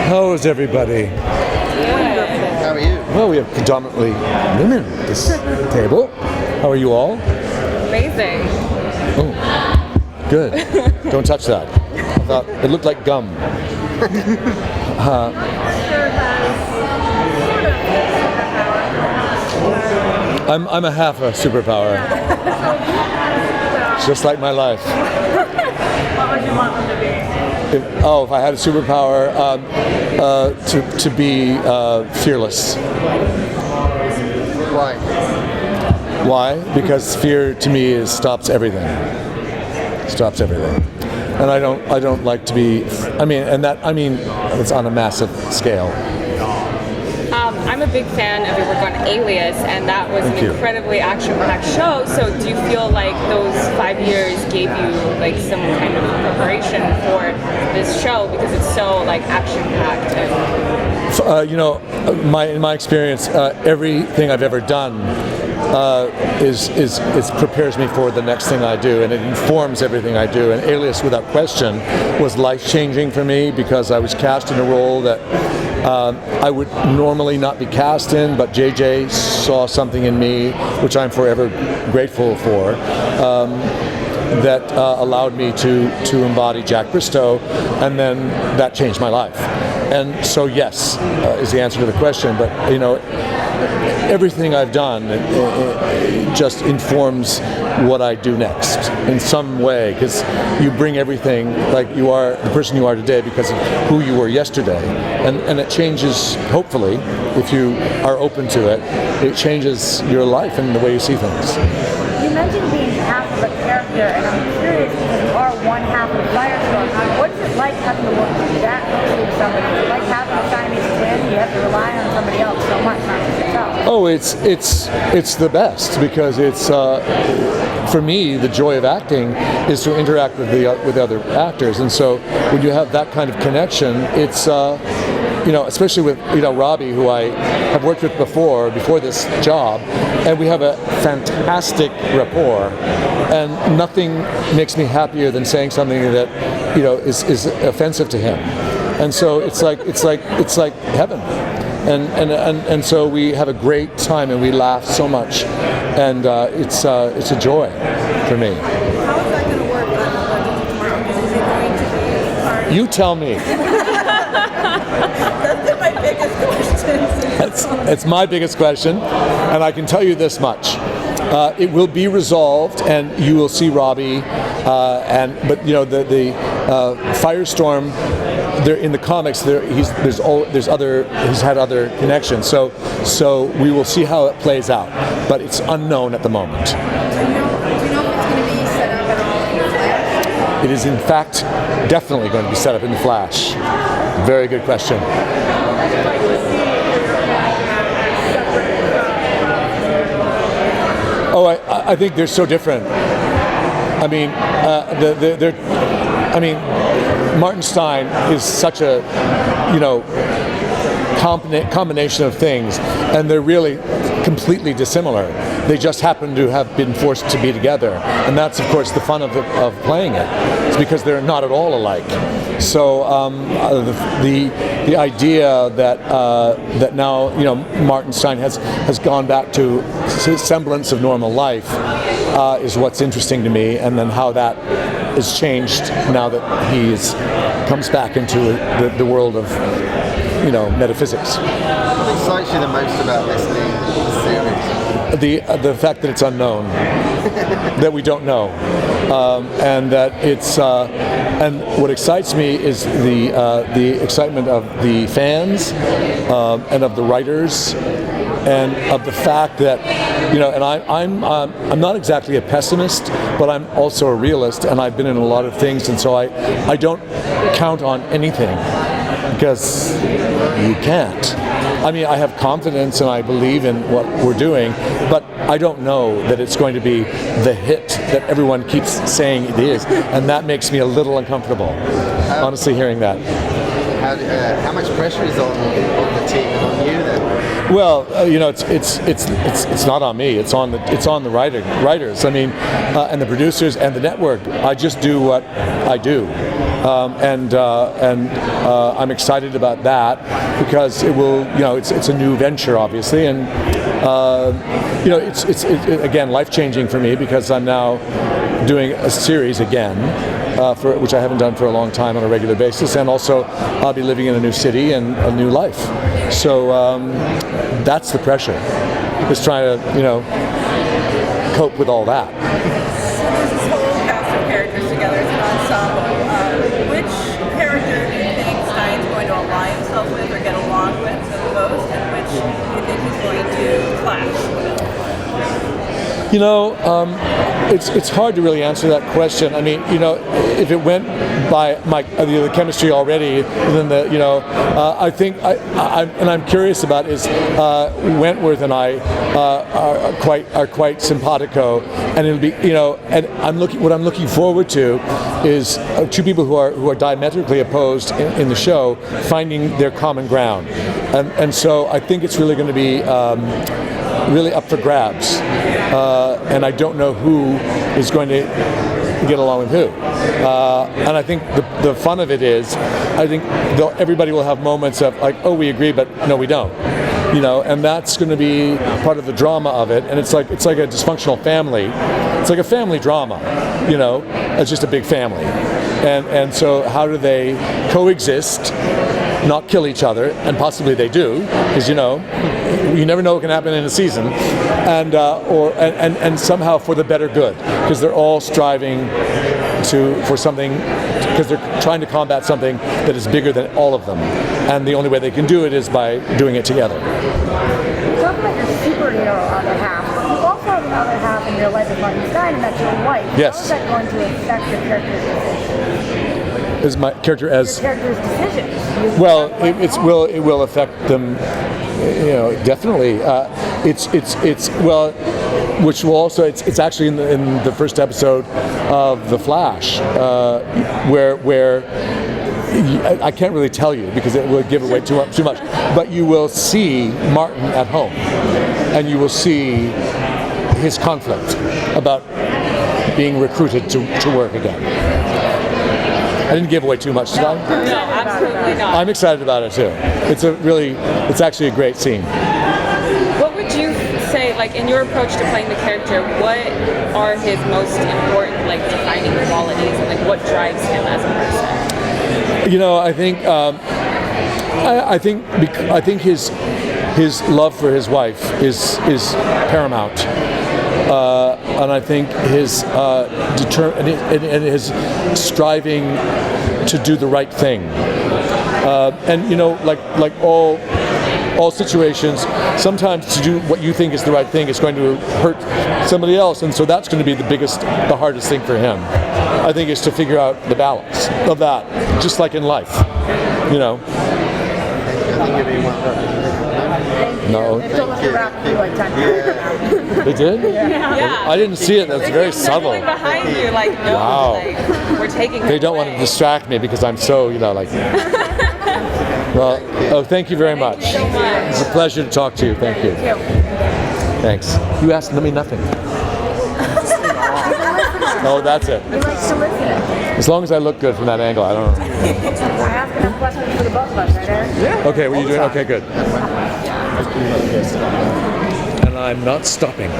How is everybody? How are you? Well, we have predominantly women at this table. How are you all? Amazing. Oh, good. Don't touch that. I thought it looked like gum. I'm a half a superpower. Just like my life. What would you want them to be? If I had a superpower, to be fearless. Why? Why? Because fear to me stops everything. Stops everything. And I don't like to be. It's on a massive scale. I'm a big fan of your work on Alias, and that was Thank an you. incredibly action-packed show. So, do you feel like those 5 years gave you like some kind of preparation for this show because it's so like action-packed? And In my experience, everything I've ever done is prepares me for the next thing I do, and it informs everything I do. And Alias, without question, was life-changing for me because I was cast in a role that I would normally not be cast in, but JJ saw something in me, which I'm forever grateful for, that allowed me to embody Jack Bristow, and then that changed my life. And so yes, is the answer to the question, but everything I've done just informs what I do next in some way, because you bring everything, like you are the person you are today because of who you were yesterday, and it changes, hopefully, if you are open to it, it changes your life and the way you see things. You mentioned being half of a character, and I'm curious because you are one half of Firestorm. What is it like having to work that closely with somebody? Is it like having a Siamese twin? You have to rely on somebody else so much, not just yourself. Oh, it's the best because it's for me the joy of acting is to interact with other actors, and so when you have that kind of connection, it's especially with Robbie, who I have worked with before this job, and we have a fantastic rapport, and nothing makes me happier than saying something that is offensive to him, and so it's like heaven. And so we have a great time and we laugh so much, and it's a joy for me. How is that going to work tomorrow? Is it going to be part of... You tell me. That's my biggest question. It's my biggest question, and I can tell you this much: it will be resolved, and you will see Robbie. But the Firestorm. There in the comics, he's had other connections. So we will see how it plays out, but it's unknown at the moment. Do you know if it's going to be set up at all in the Flash? It is in fact definitely going to be set up in the Flash. Very good question. Oh, I think they're so different. I mean, Martin Stein is such a, combination of things, and they're really completely dissimilar. They just happen to have been forced to be together, and that's of course the fun of playing it. It's because they're not at all alike. So the idea that now Martin Stein has gone back to semblance of normal life is what's interesting to me, and then how that is changed now that he comes back into the world of metaphysics. What excites you the most about this new series? The fact that it's unknown, that we don't know, and that it's and what excites me is the excitement of the fans and of the writers, and of the fact that and I'm not exactly a pessimist, but I'm also a realist, and I've been in a lot of things, and so I don't count on anything because you can't. I mean, I have confidence and I believe in what we're doing, but I don't know that it's going to be the hit that everyone keeps saying it is, and that makes me a little uncomfortable, honestly, hearing that. how much pressure is on the team and on you then? Well, it's not on me. It's on the writers. I mean, and the producers and the network. I just do what I do, and I'm excited about that because it will. It's a new venture, obviously, and it's again life-changing for me because I'm now doing a series again. Which I haven't done for a long time on a regular basis, and also I'll be living in a new city and a new life. So that's the pressure. Just trying to, cope with all that. So there's this whole cast of characters together as an ensemble. Which character do you think Stein's going to ally himself with or get along with the most, and which do you think he's going to clash with? It's hard to really answer that question. I mean, if it went by the chemistry already, then I think I'm curious about is Wentworth and I are quite simpatico, and it'll be and what I'm looking forward to is two people who are diametrically opposed in the show finding their common ground, and so I think it's really going to be really up for grabs. And I don't know who is going to get along with who. And I think the fun of it is, I think everybody will have moments of like, oh, we agree, but no, we don't. And that's going to be part of the drama of it. And it's like a dysfunctional family. It's like a family drama. It's just a big family. And so how do they coexist, not kill each other, and possibly they do, because you never know what can happen in a season, and somehow for the better good, because they're all striving for something, because they're trying to combat something that is bigger than all of them, and the only way they can do it is by doing it together. You talk about your superhero other half, but you also have another half in your life with Martin Stein, and that's your wife. Yes. How is that going to affect your character's decisions? Is my character as Your character's decisions? well? It will affect them. Definitely. Which will also. It's actually in the first episode of The Flash, where I can't really tell you because it will give away too much. But you will see Martin at home, and you will see his conflict about being recruited to work again. I didn't give away too much, did I? No, absolutely not. I'm excited about it too. It's actually a great scene. What would you say, like in your approach to playing the character, what are his most important, defining qualities, and what drives him as a person? I think his love for his wife is paramount. And I think his and his striving to do the right thing, and like all situations, sometimes to do what you think is the right thing is going to hurt somebody else, and so that's going to be the hardest thing for him. I think is to figure out the balance of that, just like in life, I think you're being wound up. No. They told us to wrap you like 10 They did? Yeah. I didn't see it. That's very subtle. They're behind you, no, Wow. we're taking. They don't want to distract me because I'm so, Well, thank you very much. so much. It's a pleasure to talk to you. Thank you. Thanks. You asked me nothing. Oh, that's it. He likes to listen. As long as I look good from that angle, I don't know. I ask enough questions for the both of us, right, Eric? Okay, what are you doing? Okay, good. And I'm not stopping.